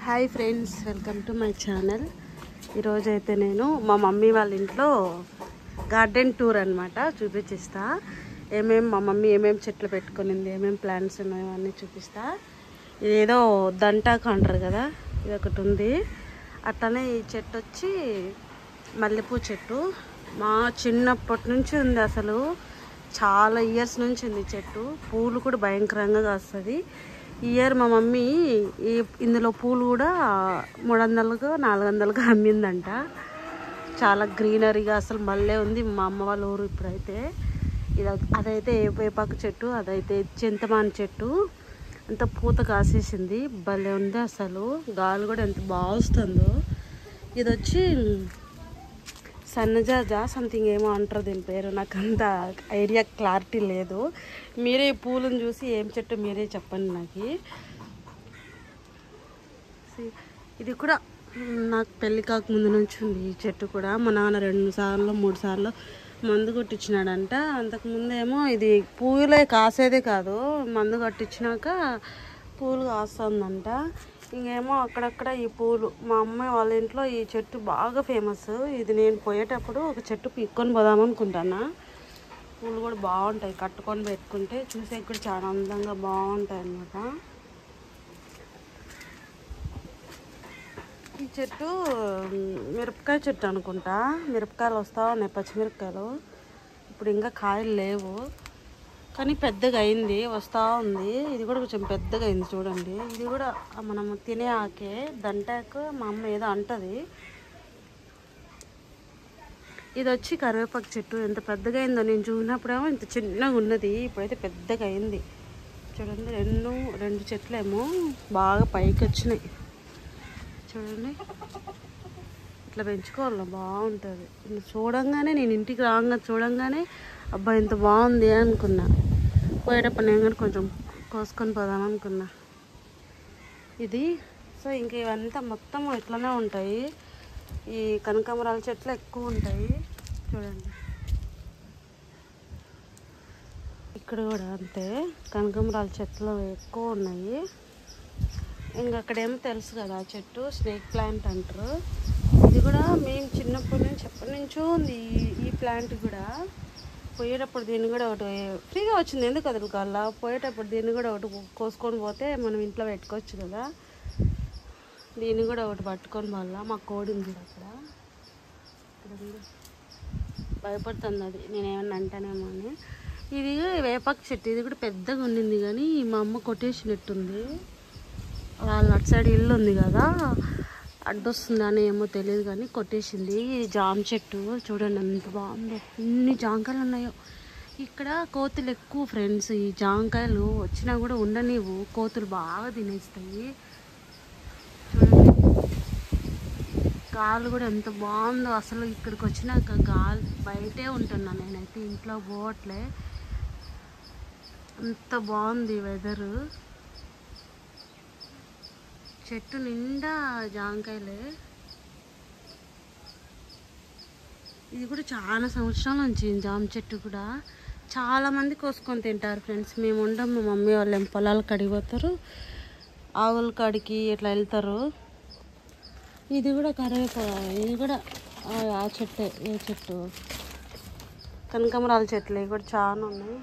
Hi friends, welcome to my channel. ఈరోజైతే నేను మా మమ్మీ వాళ్ళ ఇంట్లో గార్డెన్ టూర్ అనమాట చూపించిస్తా. మా మమ్మీ ఏమేమి చెట్లు పెట్టుకునింది, ఏమేమి ప్లాంట్స్ ఉన్నాయో అన్నీ చూపిస్తా. ఇదేదో దంటాకు అంటారు కదా, ఇది ఒకటి ఉంది. అట్లనే ఈ చెట్టు వచ్చి మల్లెపూ చెట్టు. మా చిన్నప్పటి నుంచి ఉంది, అసలు చాలా ఇయర్స్ నుంచి ఉంది చెట్టు. పూలు కూడా భయంకరంగా కాస్తుంది. ఈ ఇయర్ మా మమ్మీ ఇందులో పూలు కూడా 300కు 400కు అమ్మిందంట. చాలా గ్రీనరీగా అసలు మళ్ళీ ఉంది మా అమ్మ వాళ్ళ ఊరు. ఇప్పుడైతే అదైతే వేపాకు చెట్టు, అదైతే చింతమాన్ చెట్టు. అంత పూత కాసేసింది, భలే ఉంది అసలు. గాలి కూడా ఎంత బాగా వస్తుందో. ఇది వచ్చి సన్నజాజా సంథింగ్ ఏమో అంటారు దీని పేరు, నాకు అంత ఐడియా క్లారిటీ లేదు. మీరే ఈ పూలను చూసి ఏం చెట్టు మీరే చెప్పండి నాకు. ఇది కూడా నాకు పెళ్ళి కాకముందు నుంచి ఉంది ఈ చెట్టు కూడా. మా నాన్న 2 సార్లు 3 సార్లు మందు కొట్టించినాడంట. అంతకుముందేమో ఇది పూలే కాసేదే కాదు, మందు కొట్టించినాక పూలు కాస్తుందంట. ఇంకేమో అక్కడక్కడ ఈ పూలు. మా అమ్మాయి వాళ్ళ ఇంట్లో ఈ చెట్టు బాగా ఫేమస్. ఇది నేను పోయేటప్పుడు ఒక చెట్టు పీక్కొని పోదామనుకుంటాను. పూలు కూడా బాగుంటాయి, కట్టుకొని పెట్టుకుంటే చూసే కూడా చాలా అందంగా బాగుంటాయి అన్నమాట. ఈ చెట్టు మిరపకాయ చెట్టు అనుకుంటా. మిరపకాయలు వస్తూ ఉన్నాయి, పచ్చిమిరపకాయలు. ఇప్పుడు ఇంకా కాయలు లేవు కానీ పెద్దగా అయింది, వస్తూ ఉంది. ఇది కూడా కొంచెం పెద్దగా అయింది చూడండి. ఇది కూడా మనం తినే ఆకే, దంటాకు. మా అమ్మ ఏదో అంటది. ఇది వచ్చి కరివేపాకు చెట్టు. ఎంత పెద్దగా అయిందో, నేను చూసినప్పుడేమో ఇంత చిన్నగా ఉన్నది, ఇప్పుడైతే పెద్దగా అయింది చూడండి. 2 చెట్లేమో బాగా పైకి వచ్చినాయి చూడండి. ఇట్లా పెంచుకోవాలి, బాగుంటుంది. చూడంగానే నేను ఇంటికి రాగానే చూడంగానే అబ్బా ఇంత బాగుంది అనుకున్నా. పోయేటప్పుడు నేను కూడా కొంచెం కోసుకొని పోదామనుకున్నా ఇది. సో ఇంకా ఇవంతా మొత్తం ఇట్లనే ఉంటాయి. ఈ కనకాంబరాల చెట్లు ఎక్కువ ఉంటాయి చూడండి. ఇక్కడ కూడా అంతే, కనకాంబరాల చెట్లు ఎక్కువ ఉన్నాయి. ఇంకా అక్కడేమో తెలుసు కదా చెట్టు, స్నేక్ ప్లాంట్ అంటారు. ఇది కూడా మేము చిన్నప్పటి నుంచి ఎప్పటి నుంచో ఉంది ఈ ప్లాంట్ కూడా. పోయేటప్పుడు దీన్ని కూడా ఒకటి ఫ్రీగా వచ్చింది, ఎందుకు వదులుకోవాలా. పోయేటప్పుడు దీన్ని కూడా ఒకటి కోసుకొని పోతే మనం ఇంట్లో పెట్టుకోవచ్చు కదా. దీన్ని కూడా ఒకటి పట్టుకొని పోవాలా. మా కోడి ఉంది అక్కడ, భయపడుతుంది అది నేనేమన్నా అంటానేమో అని. ఇది వేపాకు చెట్టు. ఇది కూడా పెద్దగా ఉండింది కానీ మా అమ్మ కొట్టేసినట్టుంది. వాళ్ళ అటు సైడ్ ఇల్లు ఉంది కదా, అడ్డొస్తుందని ఏమో తెలియదు కానీ కొట్టేసింది. ఇది జామ చెట్టు చూడండి ఎంత బాగుందో, ఎన్ని జామకాయలు ఉన్నాయో. ఇక్కడ కోతులు ఎక్కువ ఫ్రెండ్స్. ఈ జామకాయలు వచ్చినా కూడా ఉండనివ్వు, కోతులు బాగా తినేస్తాయి చూడండి. గాలి కూడా ఎంత బాగుందో అసలు. ఇక్కడికి వచ్చినాక గాలి బయటే ఉంటున్నా నేనైతే, ఇంట్లో పోవట్లే. అంత బాగుంది వెదరు. చెట్టు నిండా జామకాయలే. ఇది కూడా చాలా సంవత్సరాల నుంచి జామ చెట్టు కూడా. చాలామంది కోసుకొని తింటారు ఫ్రెండ్స్. మేము ఉండం, మా మమ్మీ వాళ్ళు పొలాల కాడికి పోతారు, ఆవుల కాడికి ఇట్లా వెళ్తారు. ఇది కూడా ఇది కూడా ఆ చెట్టే. ఏ చెట్టు? కనకాంబరాల చెట్లు. ఇవి కూడా చాలా ఉన్నాయి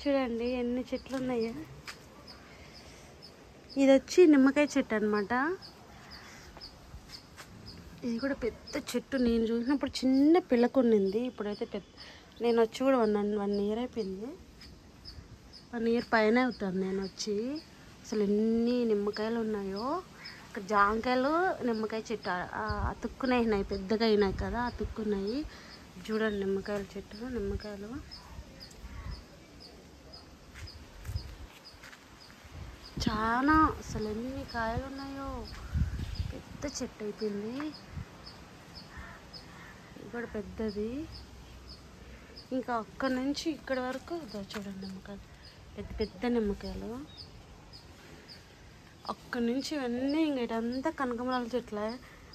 చూడండి ఎన్ని చెట్లు ఉన్నాయో. ఇది వచ్చి నిమ్మకాయ చెట్టు అనమాట. ఇది కూడా పెద్ద చెట్టు. నేను చూసినప్పుడు చిన్న పిల్లకుండింది, ఇప్పుడైతే పెద్ద. నేను వచ్చి కూడా 1 ఇయర్ అయిపోయింది. 1 ఇయర్ పైన అవుతుంది నేను వచ్చి. అసలు ఎన్ని నిమ్మకాయలు ఉన్నాయో. ఇక్కడ జామకాయలు, నిమ్మకాయ చెట్టు అతుక్కున్నాయి, పెద్దగా అయినాయి కదా, అతుక్కున్నాయి. చూడండి నిమ్మకాయల చెట్టు, నిమ్మకాయలు చాలా. అసలు ఎన్ని కాయలు ఉన్నాయో, పెద్ద చెట్టు అయిపోయింది. ఇది కూడా పెద్దది. ఇంకా అక్కడి నుంచి ఇక్కడ వరకు చూడండి నిమ్మకాయలు, పెద్ద పెద్ద నిమ్మకాయలు. అక్కడి నుంచి ఇవన్నీ ఇంక ఇటంతా కనకాంబరాల చెట్లే.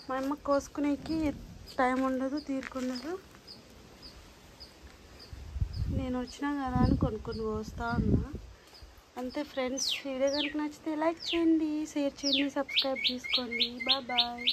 మా అమ్మ కోసుకునేకి టైం ఉండదు, తీరుకుండదు. నేను వచ్చినా కదా అని కొనుక్కొని పోస్తా ఉన్నా. అంతే ఫ్రెండ్స్, వీడియో కనుక నచ్చితే లైక్ చేయండి, షేర్ చేయండి, సబ్స్క్రైబ్ చేసుకోండి. బాయ్.